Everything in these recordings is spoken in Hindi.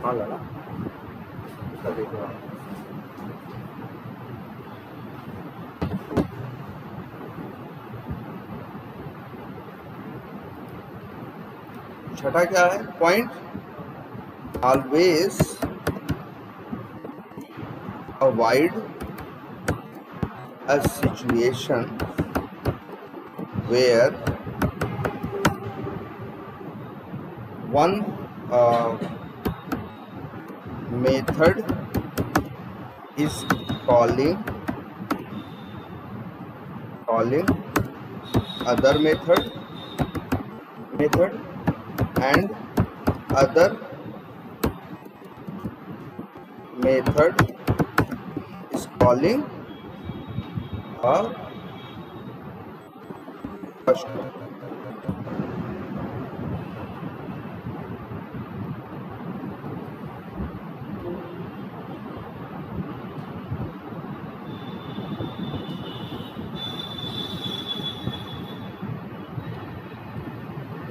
हाँ लगा इसका देखो आप। छठा क्या है point, always avoid a situation where one method is calling other method and other method is calling a first one.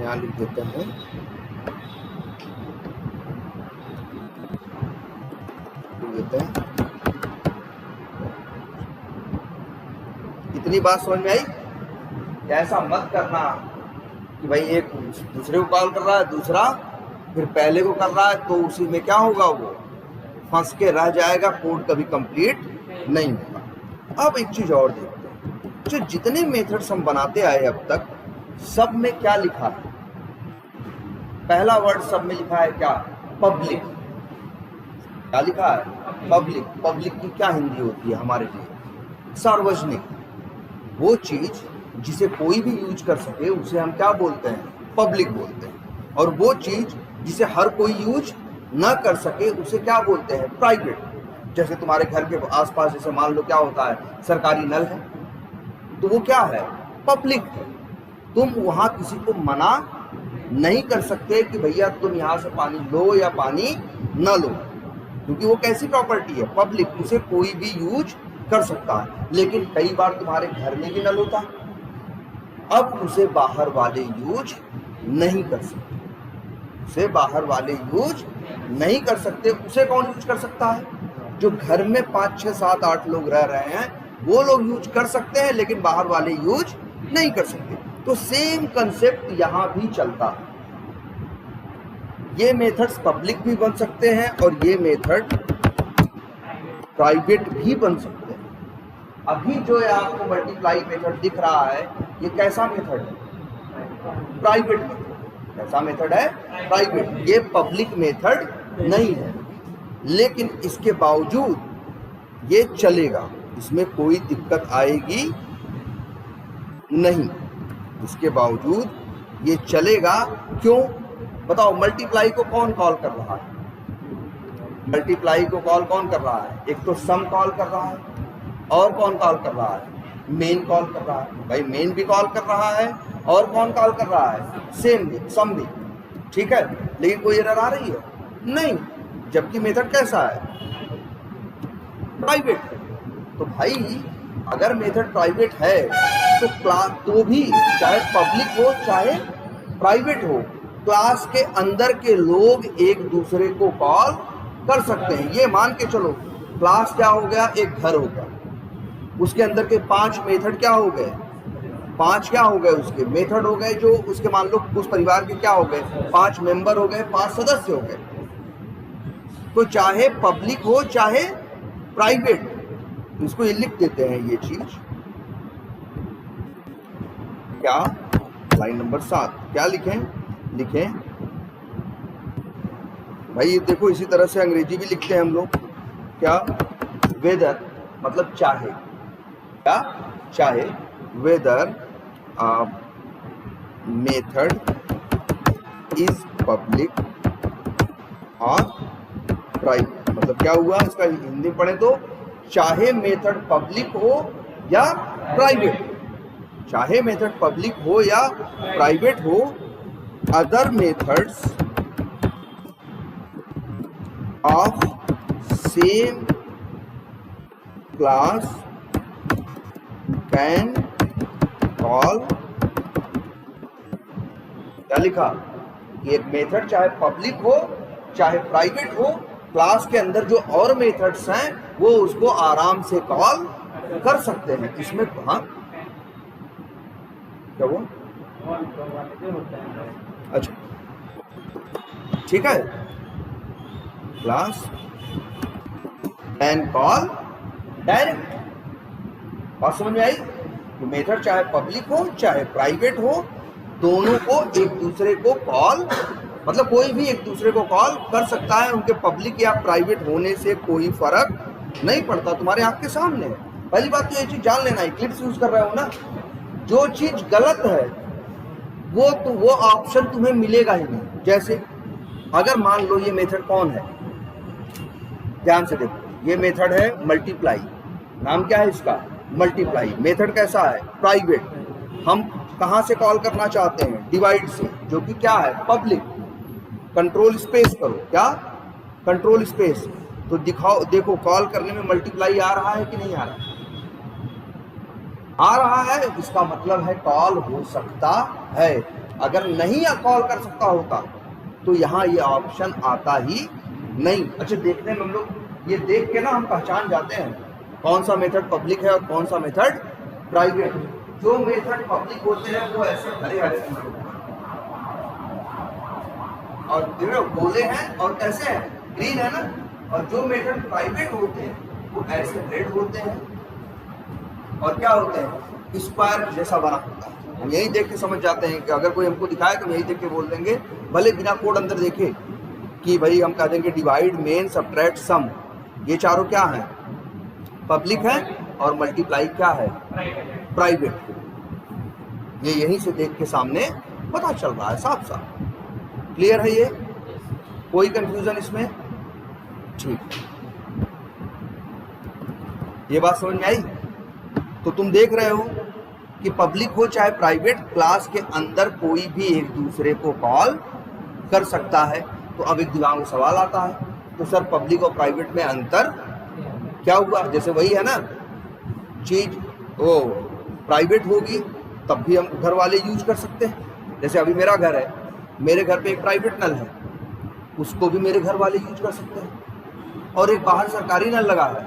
यहाँ लिख देते हैं इतनी बात समझ में आई। ऐसा मत करना कि भाई एक दूसरे को कॉल कर रहा है, दूसरा फिर पहले को कर रहा है, तो उसी में क्या होगा, वो फंस के रह जाएगा, कोड कभी कंप्लीट नहीं होगा। अब एक चीज और देखते हैं, जो जितने मेथड्स हम बनाते आए अब तक, सब में क्या लिखा है? पहला वर्ड सब में लिखा है क्या? पब्लिक। क्या लिखा है? पब्लिक। पब्लिक की क्या हिंदी होती है हमारे लिए? सार्वजनिक। वो चीज जिसे कोई भी यूज कर सके उसे हम क्या बोलते हैं? पब्लिक बोलते हैं। और वो चीज जिसे हर कोई यूज ना कर सके उसे क्या बोलते हैं? प्राइवेट। जैसे तुम्हारे घर के आसपास जैसे मान लो क्या होता है, सरकारी नल है, तो वो क्या है? पब्लिक है। तुम वहां किसी को मना नहीं कर सकते कि भैया तुम यहाँ से पानी लो या पानी न लो, क्योंकि वो कैसी प्रॉपर्टी है? पब्लिक। उसे कोई भी यूज कर सकता है। लेकिन कई बार तुम्हारे घर में भी नल होता, अब उसे बाहर वाले यूज नहीं कर सकते। उसे बाहर वाले यूज नहीं कर सकते। उसे कौन यूज कर सकता है? जो घर में 5, 6, 7, 8 लोग रह रहे हैं, वो लोग यूज कर सकते हैं, लेकिन बाहर वाले यूज नहीं कर सकते। तो सेम कंसेप्ट यहां भी चलता है। ये मेथड्स पब्लिक भी बन सकते हैं और ये मेथड प्राइवेट भी बन सकते हैं। अभी जो है आपको मल्टीप्लाई मेथड दिख रहा है, ये कैसा मेथड है? Private method. कैसा मेथड है? प्राइवेट। ये पब्लिक मेथड नहीं है, लेकिन इसके बावजूद ये चलेगा, इसमें कोई दिक्कत आएगी नहीं। इसके बावजूद ये चलेगा। क्यों बताओ? मल्टीप्लाई को कौन कॉल कर रहा है? मल्टीप्लाई को कॉल कौन कर रहा है? एक तो सम कॉल कर रहा है, और कौन कॉल कर रहा है? मेन कॉल कर रहा है। भाई मेन भी कॉल कर रहा है, और कौन कॉल कर रहा है? सेम भी, सम भी। ठीक है, लेकिन कोई एरर आ रही है? नहीं। जबकि मेथड कैसा है? प्राइवेट है। तो भाई अगर मेथड प्राइवेट है तो क्लास तो भी, चाहे पब्लिक हो चाहे प्राइवेट हो, क्लास के अंदर के लोग एक दूसरे को कॉल कर सकते हैं। ये मान के चलो, क्लास क्या हो गया? एक घर हो गया, उसके अंदर के 5 मेथड क्या हो गए? 5 क्या हो गए? उसके मेथड हो गए, जो उसके मान लो उस परिवार के क्या हो गए? 5 मेंबर हो गए, 5 सदस्य हो गए। तो चाहे पब्लिक हो चाहे प्राइवेट, इसको ये लिख देते हैं ये चीज। क्या? लाइन नंबर 7 क्या लिखें? लिखें भाई, ये देखो, इसी तरह से अंग्रेजी भी लिखते हैं हम लोग। क्या? वेदर मतलब चाहे। क्या? चाहे। वेदर मेथड इज पब्लिक और प्राइवेट। मतलब क्या हुआ? इसका हिंदी पढ़े तो, चाहे मेथड पब्लिक हो या प्राइवेट, चाहे मेथड पब्लिक हो या प्राइवेट हो, other methods of same class can call. क्या लिखा? कि एक मेथड चाहे पब्लिक हो चाहे प्राइवेट हो, क्लास के अंदर जो और मेथड्स हैं वो उसको आराम से कॉल कर सकते हैं। इसमें हाँ क्या वो अच्छा ठीक है, क्लास कैन कॉल डायरेक्ट। बात समझ में आई? तो मेथड चाहे पब्लिक हो चाहे प्राइवेट हो, दोनों को एक दूसरे को कॉल, मतलब कोई भी एक दूसरे को कॉल कर सकता है। उनके पब्लिक या प्राइवेट होने से कोई फर्क नहीं पड़ता, तुम्हारे आंख के सामने है। पहली बात तो ये चीज जान लेना, इक्लिप्स यूज कर रहे हो ना, जो चीज गलत है वो ऑप्शन तुम्हें मिलेगा ही नहीं। जैसे अगर मान लो ये मेथड कौन है, ध्यान से देखो, ये मेथड है मल्टीप्लाई। नाम क्या है इसका? मल्टीप्लाई। मेथड कैसा है? प्राइवेट। हम कहां से कॉल करना चाहते हैं? डिवाइड से, जो कि क्या है? पब्लिक। कंट्रोल स्पेस करो, क्या? Control space. तो दिखाओ, देखो कॉल करने में मल्टीप्लाई आ रहा है कि नहीं आ रहा? आ रहा है, इसका मतलब है कॉल हो सकता है। अगर नहीं कॉल कर सकता होता तो यहाँ ये ऑप्शन आता ही नहीं। अच्छा, देखने में हम लोग ये देख के ना हम पहचान जाते हैं कौन सा मेथड पब्लिक है और कौन सा मेथड प्राइवेट। जो मेथड पब्लिक होते हैं वो ऐसे हरे हरे और गोले हैं और कैसे हैं? ग्रीन है ना। और जो मेथड प्राइवेट होते हैं वो ऐसे रेड होते हैं और क्या होते हैं? स्क्वायर जैसा बना होता है। हम यही देख के समझ जाते हैं कि अगर कोई हमको दिखाए तो हम यही देख के बोल देंगे, भले बिना कोड अंदर देखे, कि भाई हम कह देंगे डिवाइड, मेन, सबट्रैक्ट, सम। ये चारों क्या हैं? पब्लिक है। और मल्टीप्लाई क्या है? प्राइवेट। ये यहीं से देख के सामने पता चल रहा है साफ साफ। क्लियर है? ये कोई कंफ्यूजन इसमें? ठीक, ये बात समझ में आई? तो तुम देख रहे हो कि पब्लिक हो चाहे प्राइवेट, क्लास के अंदर कोई भी एक दूसरे को कॉल कर सकता है। तो अब एक दिमाग में सवाल आता है, तो सर पब्लिक और प्राइवेट में अंतर क्या हुआ? जैसे वही है ना चीज, वो प्राइवेट होगी तब भी हम घर वाले यूज कर सकते हैं। जैसे अभी मेरा घर है, मेरे घर पे एक प्राइवेट नल है, उसको भी मेरे घर वाले यूज कर सकते हैं। और एक बाहर सरकारी नल लगा है,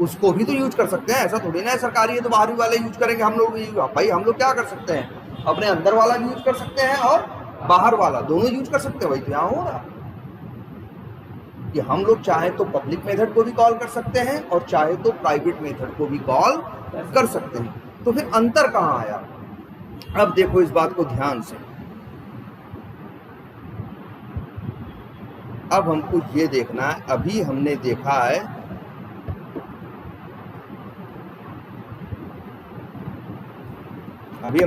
उसको भी तो यूज कर सकते हैं। ऐसा थोड़ी ना है सरकारी है तो बाहरी वाले यूज करेंगे, हम लोग भाई हम लोग क्या कर सकते हैं? अपने अंदर वाला भी यूज कर सकते हैं और बाहर वाला, दोनों यूज कर सकते हैं। वही तो यहाँ हो रहा कि हम लोग चाहे तो पब्लिक मेथड को भी कॉल कर सकते हैं और चाहे तो प्राइवेट मेथड को भी कॉल कर सकते हैं। तो फिर अंतर कहाँ आया? अब देखो इस बात को ध्यान से। अब हमको ये देखना है, अभी हमने देखा है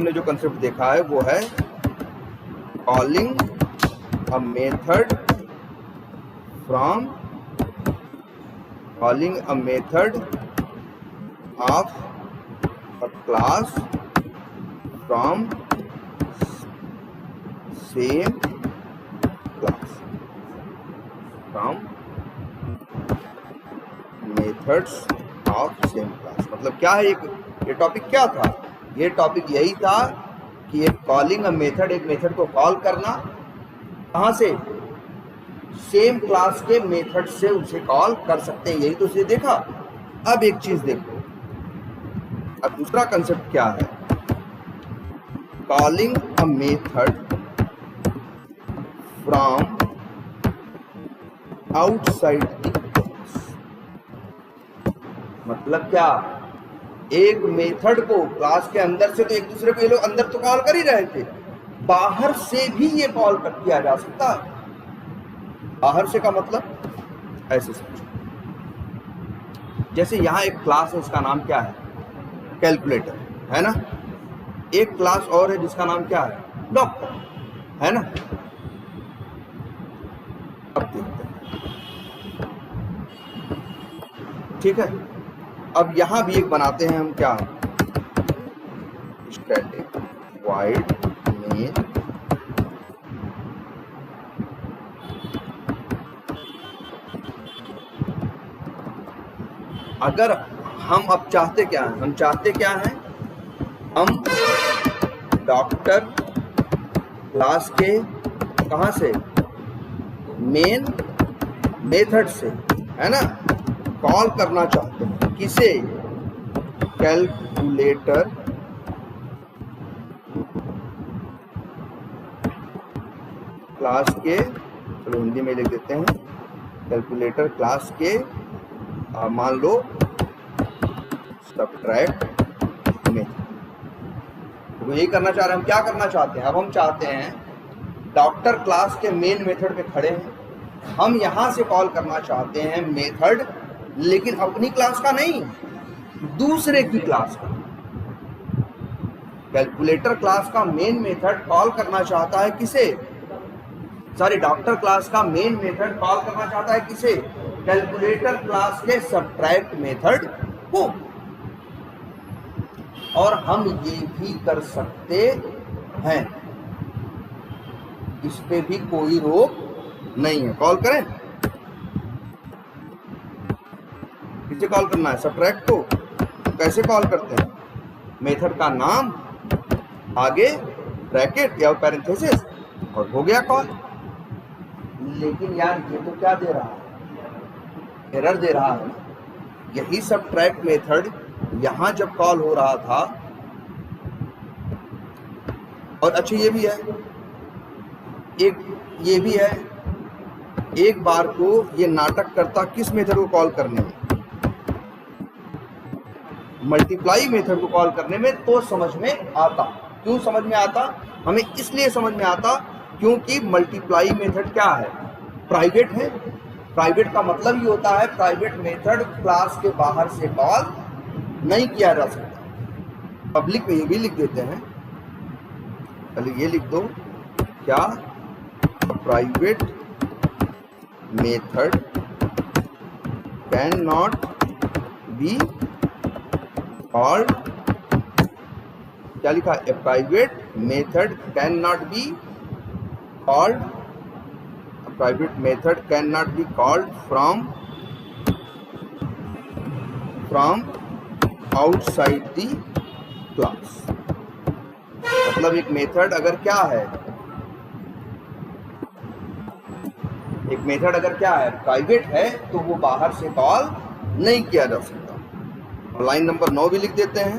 जो कंसेप्ट देखा है वो है calling a method of a class from same class, from methods of same class. मतलब क्या है? ये टॉपिक क्या था? ये टॉपिक यही था कि एक कॉलिंग अ मेथड, एक मेथड को कॉल करना, कहाँ से? सेम क्लास के मेथड से उसे कॉल कर सकते हैं। यही तो उसे देखा। अब एक चीज देखो, अब दूसरा कंसेप्ट क्या है? Calling a method from outside the class. मतलब क्या? एक मेथड को क्लास के अंदर से तो एक दूसरे को ये लोग अंदर तो कॉल कर ही रहे थे, बाहर से भी ये कॉल कर किया जा सकता है। बाहर से का मतलब ऐसे समझो, जैसे यहां एक क्लास है, इसका नाम क्या है? कैलकुलेटर, है ना। एक क्लास और है जिसका नाम क्या है? डॉक्टर, है ना। अब देखते हैं, ठीक है। अब यहां भी एक बनाते हैं हम, क्या? स्टैटिक वॉइड मेन अगर हम अब चाहते क्या हैं? हम चाहते क्या हैं? हम डॉक्टर क्लास के कहां से? मेन मेथड से, है ना, कॉल करना चाहते हैं किसे, कैलकुलेटर क्लास के, चलो हिंदी में लिख देते हैं, कैलकुलेटर क्लास के मान लो सब्ट्रैक्ट में। तो यही करना चाह रहे हैं हम। क्या करना चाहते हैं अब, हम चाहते हैं डॉक्टर क्लास के मेन मेथड पे खड़े हैं, हम यहां से कॉल करना चाहते हैं मेथड, लेकिन अपनी क्लास का नहीं, दूसरे की क्लास का। कैलकुलेटर क्लास का मेन मेथड कॉल करना चाहता है किसे, सॉरी, डॉक्टर क्लास का मेन मेथड कॉल करना चाहता है किसे, कैलकुलेटर क्लास के सब्ट्रैक्ट मेथड को। और हम ये भी कर सकते हैं, इस पे भी कोई रोक नहीं है। कॉल करें, किसे कॉल करना है, सब्ट्रैक्ट को। कैसे कॉल करते हैं, मेथड का नाम आगे ब्रैकेट या पैरेंथेसिस और हो गया कॉल। लेकिन यार ये तो क्या दे रहा है, एरर दे रहा है। यही सब्ट्रैक्ट मेथड यहां जब कॉल हो रहा था, और अच्छा ये भी है, एक ये भी है, एक बार को ये नाटक करता किस मेथड को कॉल करने में, मल्टीप्लाई मेथड को कॉल करने में, तो समझ में आता। क्यों समझ में आता, हमें इसलिए समझ में आता क्योंकि मल्टीप्लाई मेथड क्या है, प्राइवेट है। प्राइवेट का मतलब ये होता है प्राइवेट मेथड क्लास के बाहर से कॉल नहीं किया जा सकता। पब्लिक में ये भी लिख देते हैं, पहले ये लिख दो, क्या private method cannot be called, क्या लिखा, a private method cannot be called, private method cannot be called from outside the class। मतलब एक मेथड अगर क्या है, एक मेथड अगर क्या है, प्राइवेट है, तो वो बाहर से कॉल नहीं किया जा सकता। और लाइन नंबर 9 भी लिख देते हैं,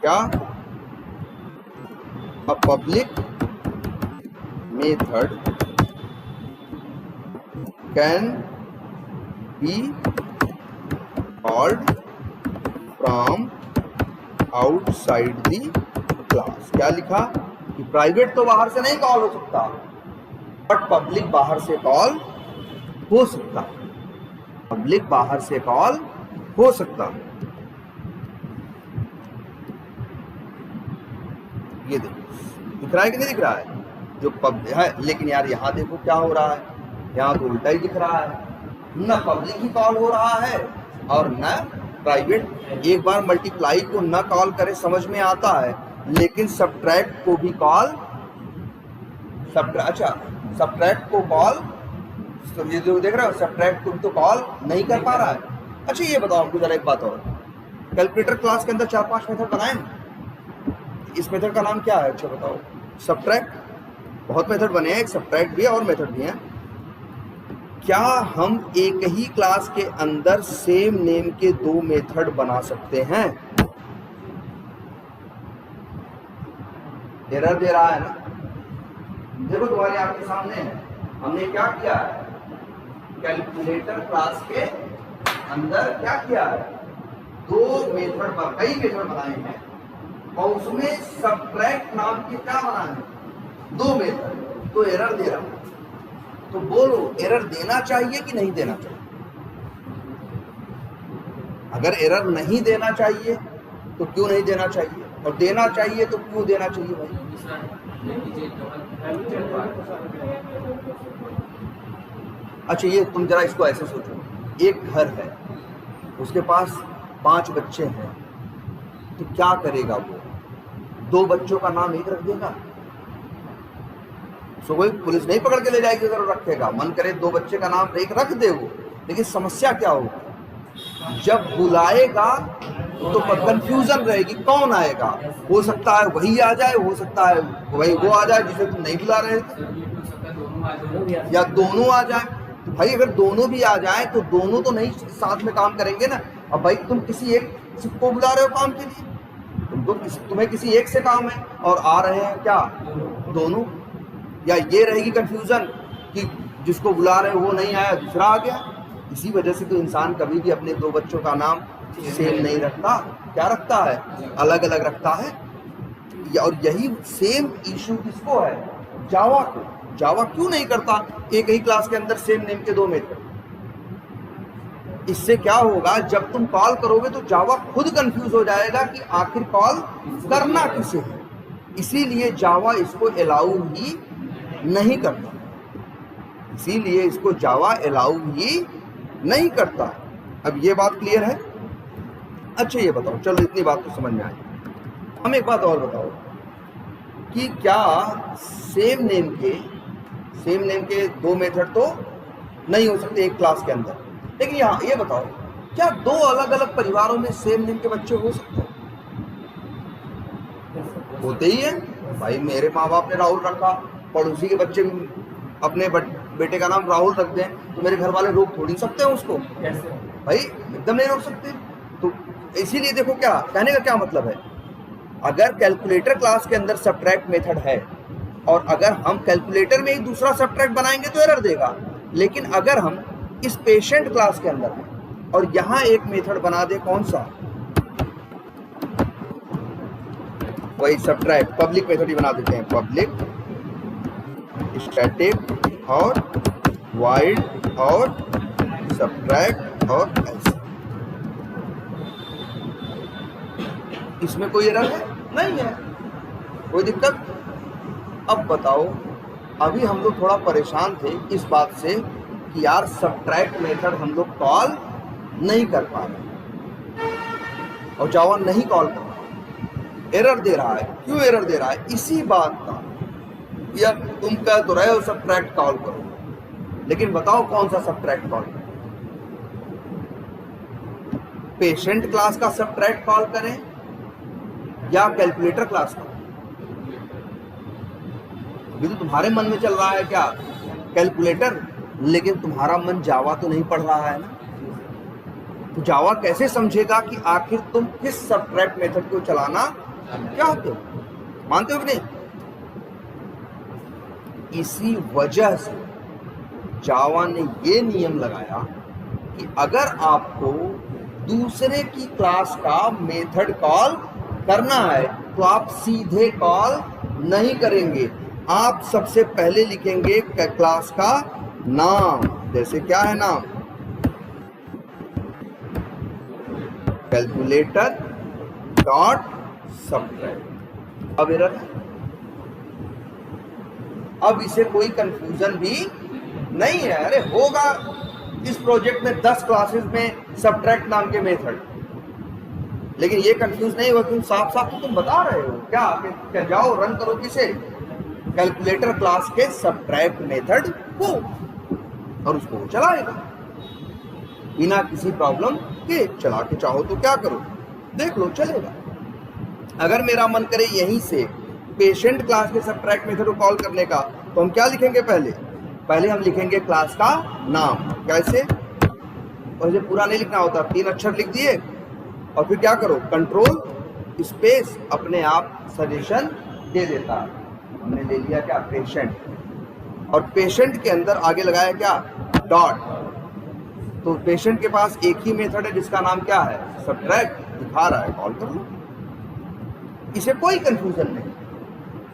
क्या, a public method can be called from outside the class। क्या लिखा कि प्राइवेट तो बाहर से नहीं कॉल हो सकता, बट पब्लिक बाहर से कॉल हो सकता, पब्लिक बाहर से कॉल हो सकता। ये देखो दिख रहा है कि नहीं दिख रहा है, जो पब्लिक है। लेकिन यार यहाँ देखो क्या हो रहा है, यहाँ तो उल्टा ही दिख रहा है, न पब्लिक ही कॉल हो रहा है और न प्राइवेट। एक बार मल्टीप्लाई को न कॉल करे समझ में आता है, लेकिन सब्ट्रैक्ट को भी कॉल, अच्छा सब्ट्रैक्ट को कॉल, ये जो देख रहे हो सब्ट्रैक्ट को भी तो कॉल नहीं कर पा रहा है। अच्छा ये बताओ आपको जरा एक बात और, कैलकुलेटर क्लास के अंदर 4-5 मेथड बनाए, इस मेथड का नाम क्या है, अच्छा बताओ, सब्ट्रैक्ट। बहुत मेथड बने हैं, एक सब्ट्रैक्ट भी है और मेथड भी है। क्या हम एक ही क्लास के अंदर सेम नेम के 2 मेथड बना सकते हैं? एरर दे रहा है ना, देखो तुम्हारे आपके सामने है, हमने क्या किया है, कैलकुलेटर क्लास के अंदर क्या किया है, 2 मेथड पर कई मेथड बनाए हैं, और उसमें सब्ट्रैक्ट नाम के क्या बनाए हैं, 2 मेथड। तो एरर दे रहा है, तो बोलो एरर देना चाहिए कि नहीं देना चाहिए? अगर एरर नहीं देना चाहिए तो क्यों नहीं देना चाहिए, और देना चाहिए तो क्यों देना चाहिए भाई? अच्छा ये तुम जरा इसको ऐसे सोचो, एक घर है, उसके पास 5 बच्चे हैं, तो क्या करेगा वो? 2 बच्चों का नाम एक रख देगा? सो कोई पुलिस नहीं पकड़ के ले जाएगी अगर रखेगा, मन करे 2 बच्चे का नाम एक रख दे वो। लेकिन समस्या क्या होगी, जब बुलाएगा तो कंफ्यूजन रहेगी, कौन आएगा? हो सकता है वही आ जाए, हो सकता है वही वो आ जाए जिसे तुम नहीं बुला रहे थे। या दोनों आ जाए। तो भाई अगर दोनों भी आ जाए तो दोनों तो नहीं साथ में काम करेंगे ना। अब भाई तुम किसी एक को बुला रहे हो काम के लिए, तुम्हें किसी एक से काम है और आ रहे हैं क्या दोनों। या ये रहेगी कंफ्यूजन कि जिसको बुला रहे हो वो नहीं आया, दूसरा आ गया। इसी वजह से तो इंसान कभी भी अपने दो बच्चों का नाम सेम नहीं रखता, क्या रखता है, अलग अलग रखता है। और यही सेम इशू किसको है, जावा को। जावा क्यों नहीं करता एक ही क्लास के अंदर सेम नेम के दो मेथड। इससे क्या होगा, जब तुम कॉल करोगे तो जावा खुद कंफ्यूज हो जाएगा कि आखिर कॉल करना किसे है। इसीलिए जावा इसको अलाउ ही नहीं करता, इसीलिए इसको जावा अलाउ ही नहीं करता। अब ये बात क्लियर है। अच्छा ये बताओ, चलो इतनी बात तो समझ में आई। हम एक बात और बताओ कि क्या सेम नेम के दो मेथड तो नहीं हो सकते एक क्लास के अंदर, लेकिन यहाँ ये बताओ क्या दो अलग अलग परिवारों में सेम नेम के बच्चे हो सकते हैं? होते ही हैं भाई। मेरे माँ बाप ने राहुल रखा, पड़ोसी के बच्चे अपने बेटे का नाम राहुल रख दें तो मेरे घर वाले रोक थोड़ी सकते हैं उसको, भाई एकदम नहीं रोक सकते। तो इसीलिए देखो क्या कहने का क्या मतलब है, अगर कैलकुलेटर क्लास के अंदर सबट्रैक्ट मेथड है और अगर हम कैलकुलेटर में ही दूसरा सबट्रैक्ट बनाएंगे तो एरर देगा। लेकिन अगर हम इस पेशेंट क्लास के अंदर हैं और यहां एक मेथड बना दे, कौन सा, वही सबट्रैक्ट, पब्लिक मेथड ही बना देते हैं, पब्लिक स्टैटिक और वाइड और सबट्रैक्ट और ऐसे, इसमें कोई एरर है नहीं है, कोई दिक्कत। अब बताओ, अभी हम लोग थोड़ा परेशान थे इस बात से कि यार सबट्रैक्ट मेथड हम लोग कॉल नहीं कर पा रहे और जावा नहीं कॉल कर रहा, एरर दे रहा है। क्यों एरर दे रहा है? इसी बात का, या तुम कह तो रहे हो सबट्रैक्ट कॉल करो, लेकिन बताओ कौन सा सबट्रैक्ट कॉल करें? पेशेंट क्लास का सबट्रैक्ट कॉल करें या कैलकुलेटर क्लास का? अभी तो तुम्हारे मन में चल रहा है क्या कैलकुलेटर, लेकिन तुम्हारा मन जावा तो नहीं पढ़ रहा है ना। तो जावा कैसे समझेगा कि आखिर तुम किस सबट्रैक्ट मेथड को चलाना चाहते हो? मानते हो कि नहीं? इसी वजह से जावा ने ये नियम लगाया कि अगर आपको दूसरे की क्लास का मेथड कॉल करना है तो आप सीधे कॉल नहीं करेंगे, आप सबसे पहले लिखेंगे क्लास का नाम। जैसे क्या है नाम, कैलकुलेटर डॉट सबट्रैक्ट। अब एरर है, अब इसे कोई कंफ्यूजन भी नहीं है। अरे होगा इस प्रोजेक्ट में 10 क्लासेस में सबट्रैक्ट नाम के मेथड, लेकिन ये कंफ्यूज नहीं हुआ क्यों? साफ साफ तो तुम बता रहे हो क्या जाओ रन करो किसे, कैलकुलेटर क्लास के सबट्रैक्ट मेथड को, और उसको चलाएगा बिना किसी प्रॉब्लम के। चला के चाहो तो क्या करो, देख लो, चलेगा। अगर मेरा मन करे यहीं से पेशेंट क्लास के सबट्रैक्ट मेथड को कॉल करने का, तो हम क्या लिखेंगे? पहले हम लिखेंगे क्लास का नाम। कैसे? और इसे पूरा नहीं लिखना होता, 3 अक्षर लिख दिए और फिर क्या करो, कंट्रोल स्पेस, अपने आप सजेशन दे देता है। हमने ले लिया क्या, पेशेंट, और पेशेंट के अंदर आगे लगाया क्या, डॉट। तो पेशेंट के पास एक ही मेथड है जिसका नाम क्या है, सबट्रैक्ट, दिखा रहा है, कॉल कर लो, इसे कोई कंफ्यूजन नहीं।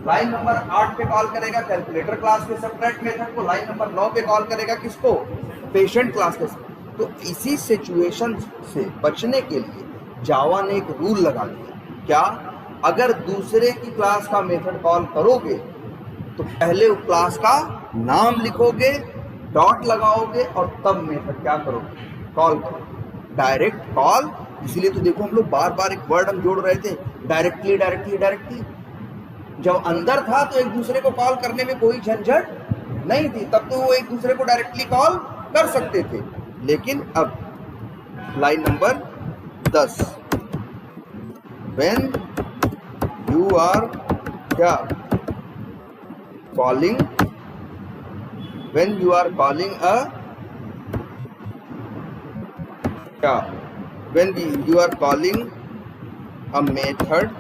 लाइन नंबर 8 पे कॉल करेगा कैलकुलेटर क्लास के सबट्रैक्ट मेथड को, लाइन नंबर 9 पे कॉल करेगा किसको, पेशेंट क्लास के। तो इसी सिचुएशन से बचने के लिए जावा ने एक रूल लगा दिया, क्या, अगर दूसरे की क्लास का मेथड कॉल करोगे तो पहले उस क्लास का नाम लिखोगे, डॉट लगाओगे और तब मेथड क्या करोगे, कॉल करोगे, डायरेक्ट कॉल। इसीलिए तो देखो हम लोग बार बार एक वर्ड हम जोड़ रहे थे, डायरेक्टली डायरेक्टली डायरेक्टली। जब अंदर था तो एक दूसरे को कॉल करने में कोई झंझट नहीं थी, तब तो वो एक दूसरे को डायरेक्टली कॉल कर सकते थे। लेकिन अब line number 10, when you are क्या, calling when you are calling a क्या when you are calling a method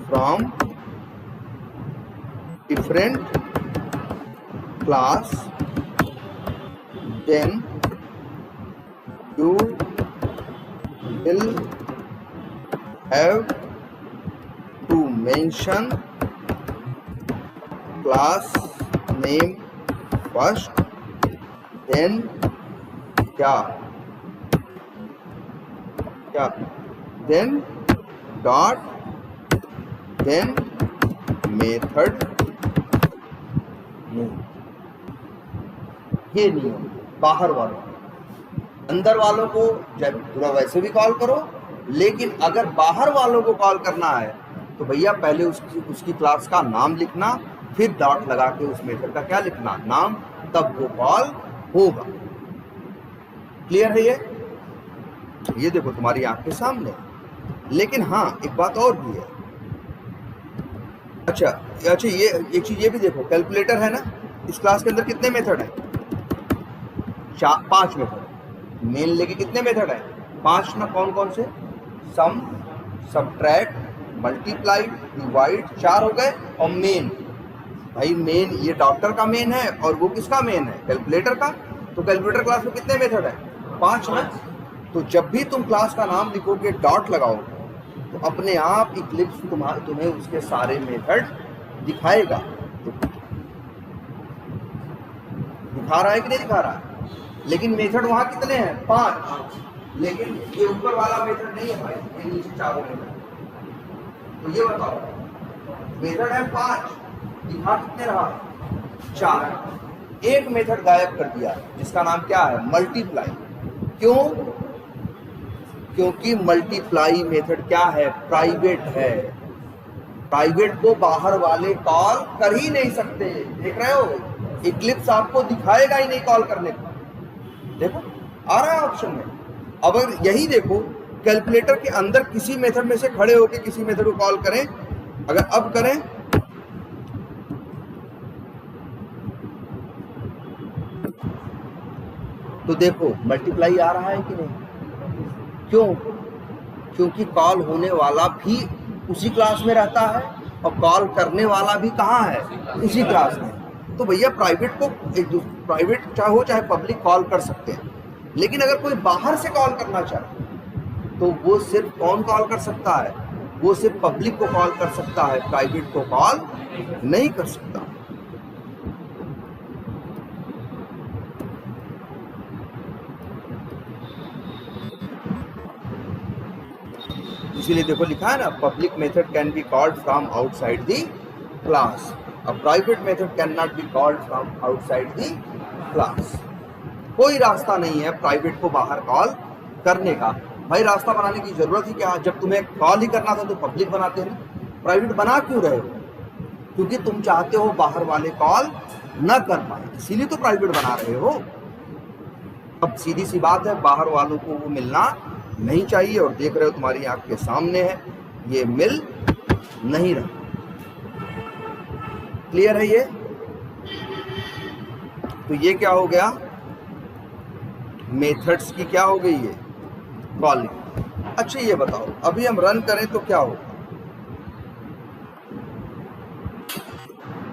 from different class, then you will have to mention class name first, then क्या क्या then dot then method name। ये नियम बाहर वालों, अंदर वालों को जब पूरा वैसे भी कॉल करो, लेकिन अगर बाहर वालों को कॉल करना है तो भैया पहले उसकी क्लास का नाम लिखना, फिर डॉट लगा के उस मेथड का क्या लिखना, नाम, तब वो कॉल होगा। क्लियर है ये देखो तुम्हारी आंख के सामने। लेकिन हाँ एक बात और भी है, अच्छा ये एक चीज ये भी देखो, कैलकुलेटर है ना, इस क्लास के अंदर कितने मेथड है, 5 मेथड। मेन लेके कितने मेथड है, 5 ना, कौन कौन से, सम, सबट्रैक्ट, मल्टीप्लाई, डिवाइड, 4 हो गए। और मेन, भाई मेन ये डॉक्टर का मेन है और वो किसका मेन है, कैलकुलेटर का। तो कैलकुलेटर क्लास में कितने मेथड है, 5 ना। तो जब भी तुम क्लास का नाम लिखोगे, डॉट लगाओ, तो अपने आप इक्लिप्स तुम्हें उसके सारे मेथड दिखाएगा। तो दिखा रहा है कि नहीं दिखा रहा है, लेकिन मेथड वहां कितने हैं, 5। लेकिन ये ऊपर वाला मेथड नहीं है भाई, ये नीचे 4 मेथड। तो ये बताओ, मेथड है 5, दिखा कितने रहा, 4। एक मेथड गायब कर दिया जिसका नाम क्या है, मल्टीप्लाई। क्यों, क्योंकि मल्टीप्लाई मेथड क्या है, प्राइवेट है। प्राइवेट को बाहर वाले कॉल कर ही नहीं सकते। देख रहे हो, इक्लिप्स आपको दिखाएगा ही नहीं कॉल करने का। देखो आ रहा है ऑप्शन में। अब अगर यही देखो, कैलकुलेटर के अंदर किसी मेथड में से खड़े होकर किसी मेथड को कॉल करें, अगर अब करें तो देखो मल्टीप्लाई आ रहा है कि नहीं। क्यों, क्योंकि कॉल होने वाला भी उसी क्लास में रहता है और कॉल करने वाला भी कहाँ है, उसी क्लास में। तो भैया प्राइवेट को प्राइवेट चाहे हो चाहे पब्लिक कॉल कर सकते हैं, लेकिन अगर कोई बाहर से कॉल करना चाहे तो वो सिर्फ कौन कॉल कर सकता है, वो सिर्फ पब्लिक को कॉल कर सकता है, प्राइवेट को कॉल नहीं कर सकता। इसीलिए देखो लिखा है ना, public method can be called from outside the class, a private method cannot be called from outside the class. कोई रास्ता नहीं है प्राइवेट को बाहर कॉल करने का। भाई रास्ता बनाने की जरूरत ही क्या, जब तुम्हें कॉल ही करना था तो पब्लिक बनाते हैं, प्राइवेट बना क्यों रहे हो, क्योंकि तुम चाहते हो बाहर वाले कॉल न कर पाए, इसीलिए तो प्राइवेट बना रहे हो। अब सीधी सी बात है, बाहर वालों को वो मिलना नहीं चाहिए, और देख रहे हो तुम्हारी आंख के सामने है, ये मिल नहीं रहा। क्लियर है ये। तो ये क्या हो गया, मेथड्स की क्या हो गई ये, कॉलिंग। अच्छा ये बताओ, अभी हम रन करें तो क्या होगा,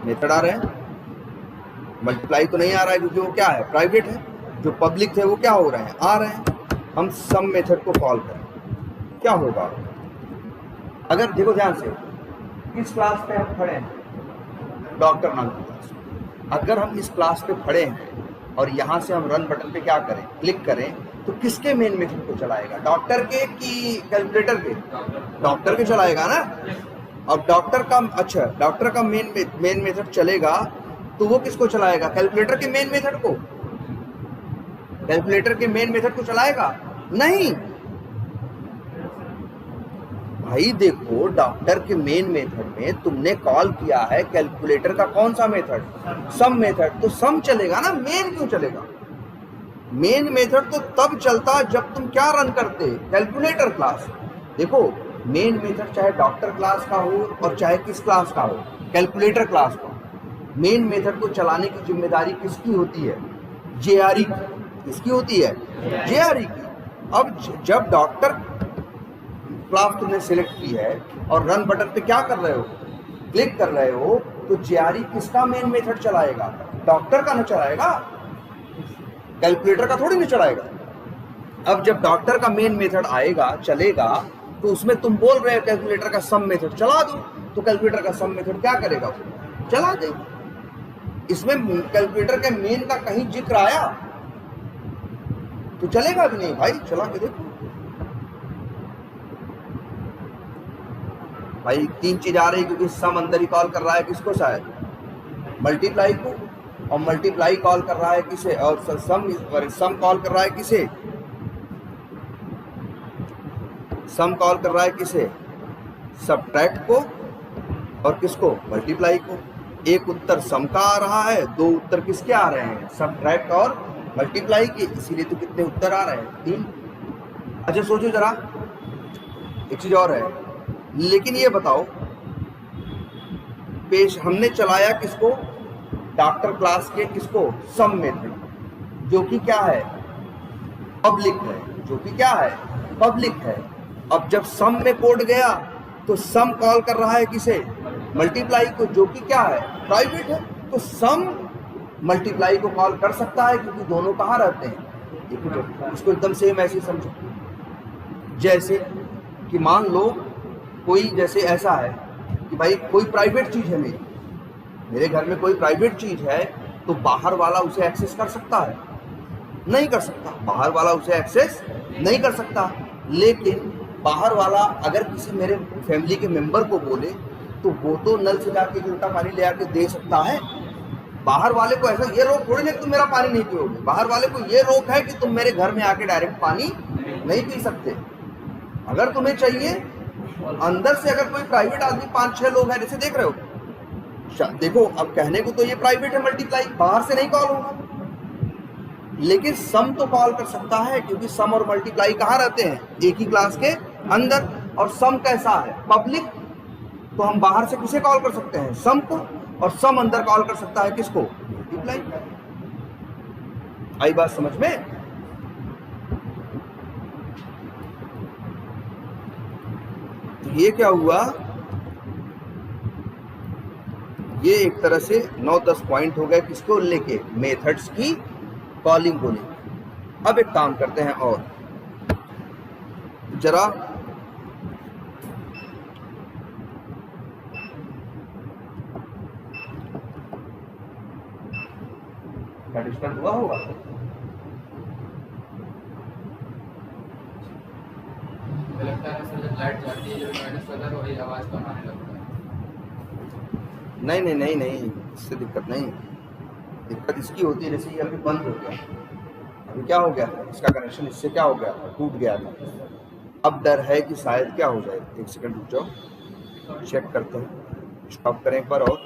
मेथड आ रहे हैं, मल्टीप्लाई तो नहीं आ रहा है क्योंकि वो क्या है, प्राइवेट है। जो पब्लिक थे वो क्या हो रहे हैं, आ रहे हैं। हम सम मेथड को कॉल करें, क्या होगा। अगर देखो ध्यान से, किस क्लास पे हम खड़े हैं, डॉक्टर नाम की क्लास। अगर हम इस क्लास पे खड़े हैं और यहाँ से हम रन बटन पे क्या करें, क्लिक करें, तो किसके मेन मेथड को चलाएगा, डॉक्टर के कि कैलकुलेटर के, डॉक्टर के चलाएगा ना। अब डॉक्टर का, अच्छा डॉक्टर का मेन मेथड चलेगा तो वो किसको चलाएगा, कैलकुलेटर के मेन मेथड को, कैलकुलेटर के मेन मेथड को चलाएगा नहीं। भाई देखो, डॉक्टर के मेन मेथड में तुमने कॉल किया है कैलकुलेटर का कौन सा मेथड, सम मेथड, तो सम चलेगा ना, मेन क्यों चलेगा। मेन मेथड तो तब चलता जब तुम क्या रन करते, कैलकुलेटर क्लास। देखो मेन मेथड चाहे डॉक्टर क्लास का हो और चाहे किस क्लास का हो, कैलकुलेटर क्लास का, मेन मेथड को चलाने की जिम्मेदारी किसकी होती है? जेआरई की। किसकी होती है? जेआरई की। अब जब डॉक्टर क्लास तुमने सिलेक्ट की है और रन बटन पे क्या कर रहे हो? क्लिक कर रहे हो, तो जेआरई किसका मेन मेथड चलाएगा? डॉक्टर का न चलाएगा, कैलकुलेटर का थोड़ी ना चलाएगा। अब जब डॉक्टर का मेन मेथड आएगा, चलेगा, तो उसमें तुम बोल रहे हो कैलकुलेटर का सम मेथड चला दो, तो कैलकुलेटर का सम मेथड क्या करेगा? चला देगा। इसमें कैलकुलेटर के मेन का कहीं जिक्र आया तो चलेगा भी नहीं भाई। चला के देखो भाई, 3 चीज आ रही, क्योंकि सम अंदर ही कॉल कर रहा है किसको? शायद मल्टीप्लाई को, और मल्टीप्लाई कॉल कर रहा है किसे? और सम कॉल कर रहा है किसे? सम कॉल कर रहा है किसे? सबट्रैक्ट को, और किसको? मल्टीप्लाई को। एक उत्तर सम का आ रहा है, 2 उत्तर किसके आ रहे हैं? सबट्रैक्ट और मल्टीप्लाई के। इसीलिए तो कितने उत्तर आ रहे हैं? 3। अच्छा सोचो जरा, एक चीज और है, लेकिन ये बताओ, पेश हमने चलाया किसको? डॉक्टर क्लास के किसको? सम मेथड, जो कि क्या है? पब्लिक है। जो कि क्या है? पब्लिक है। अब जब सम में कोड गया तो सम कॉल कर रहा है किसे? मल्टीप्लाई को, जो कि क्या है? प्राइवेट है। तो सम मल्टीप्लाई को कॉल कर सकता है, क्योंकि दोनों कहाँ रहते हैं? इसको एकदम सेम ऐसे समझो, जैसे कि मान लो कोई, जैसे ऐसा है कि भाई कोई प्राइवेट चीज है, मेरे घर में कोई प्राइवेट चीज है, तो बाहर वाला उसे एक्सेस कर सकता है? नहीं कर सकता। बाहर वाला उसे एक्सेस नहीं कर सकता। लेकिन बाहर वाला अगर किसी मेरे फैमिली के मेंबर को बोले, तो वो तो नल से जाके उल्टा पानी ले आके दे सकता है। बाहर वाले को ऐसा ये रोक थोड़ी ना कि तुम मेरा पानी नहीं पियोगे। बाहर वाले को ये रोक है कि तुम मेरे घर में आके डायरेक्ट पानी नहीं पी सकते। अगर तुम्हें चाहिए, अंदर से अगर कोई प्राइवेट आदमी 5-6 लोग हैं, जैसे देख रहे हो, देखो अब कहने को तो ये प्राइवेट है मल्टीप्लाई, बाहर से नहीं कॉल होगा, लेकिन सम तो कॉल कर सकता है, क्योंकि सम और मल्टीप्लाई कहाँ रहते हैं? एक ही क्लास के अंदर। और सम कैसा है? पब्लिक। तो हम बाहर से किसे कॉल कर सकते हैं? सम को। और सम अंदर कॉल कर सकता है किसको? मल्टीप्लाई। आई बात समझ में? तो ये क्या हुआ? ये एक तरह से 9-10 पॉइंट हो गए किसको लेके? मेथड्स की कॉलिंग को लेके। अब एक काम करते हैं, और जरा डिस्टर्ब हुआ होगा? लगता है सर, जब लाइट जाती है, जो माइनस वाला वही आवाज कम आने लगता है। नहीं, इससे दिक्कत नहीं। दिक्कत इसकी होती है, जैसे ये अभी बंद हो गया, अभी क्या हो गया था? इसका कनेक्शन इससे क्या हो गया था? टूट गया था। अब डर है कि शायद क्या हो जाए। 1 सेकंड रुक जाओ, चेक करते हैं, स्टॉप करें एक बार और।